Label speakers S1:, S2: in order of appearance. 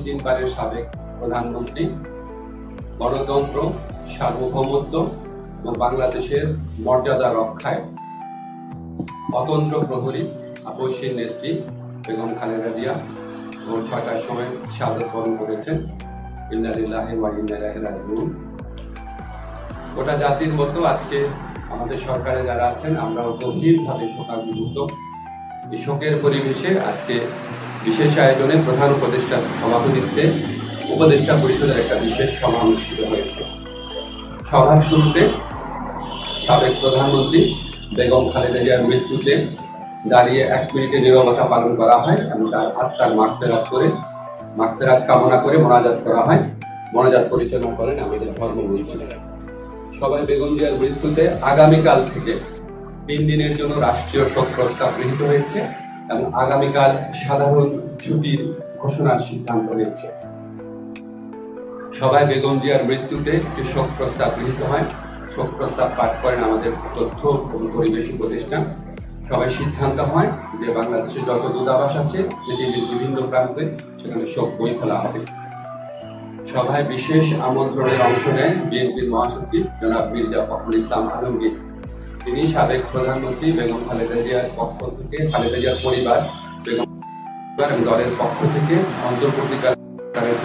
S1: তিনবারের সাবেক প্রধানমন্ত্রী, গণতন্ত্র, সার্বভৌমত্ব এবং বাংলাদেশের মর্যাদা রক্ষায় অতন্ত্র প্রহরী আপসীর নেত্রী বেগম খালেদা জিয়া ভোর ৬টার সময় শাহাদাত বরণ করেছেন। ইন্না লিল্লাহি ওয়া ইন্না ইলাইহি রাজিউন। গোটা জাতির মতো আজকে আমাদের সরকারে যারা আছেন আমরাও গভীরভাবে শোকাভিভূত। এই শোকের পরিবেশে আজকে বিশেষ আয়োজনে প্রধান উপদেষ্টার সভাপতিত্বে উপদেষ্টা পরিষদের একটা বিশেষ সভা অনুষ্ঠিত হয়েছে। সভার শুরুতে সাবেক প্রধানমন্ত্রী বেগম খালেদা জিয়ার মৃত্যুতে দাঁড়িয়ে ১ মিনিটের নীরবতা পালন করা হয় এবং তার আত্মার মাগফিরাত কামনা করে মোনাজাত করা হয়। মোনাজাত পরিচালনা করেন আমাদের ধর্মমন্ত্রী। সবাই বেগম জিয়ার মৃত্যুতে আগামীকাল থেকে ৩ দিনের জন্য রাষ্ট্রীয় শোক প্রস্তাব গৃহীত হয়েছে এবং আগামীকাল সাধারণ ছুটির ঘোষণার সিদ্ধান্ত হয়েছে। সবাই বেগম জিয়ার মৃত্যুতে একটি শোক প্রস্তাব গৃহীত হয়। শোক প্রস্তাব পাঠ করেন আমাদের তথ্য এবং পরিবেশ উপদেষ্টা। সবাই সিদ্ধান্ত হয় যে বাংলাদেশের যত দূতাবাস আছে পৃথিবীর বিভিন্ন প্রান্তে সেখানে শোক বই খোলা হবে। সভায় বিশেষ আমন্ত্রণের অংশ নেন বিএনপির মহাসচিব জনাব মির্জা ফখরুল ইসলাম আলমগীর। তিনি সাবেক প্রধানমন্ত্রী বেগম খালেদা জিয়ার পক্ষ থেকে, খালেদা জিয়ার পরিবার, বেগম এবং দলের পক্ষ থেকে অন্তর্বর্তীকালীন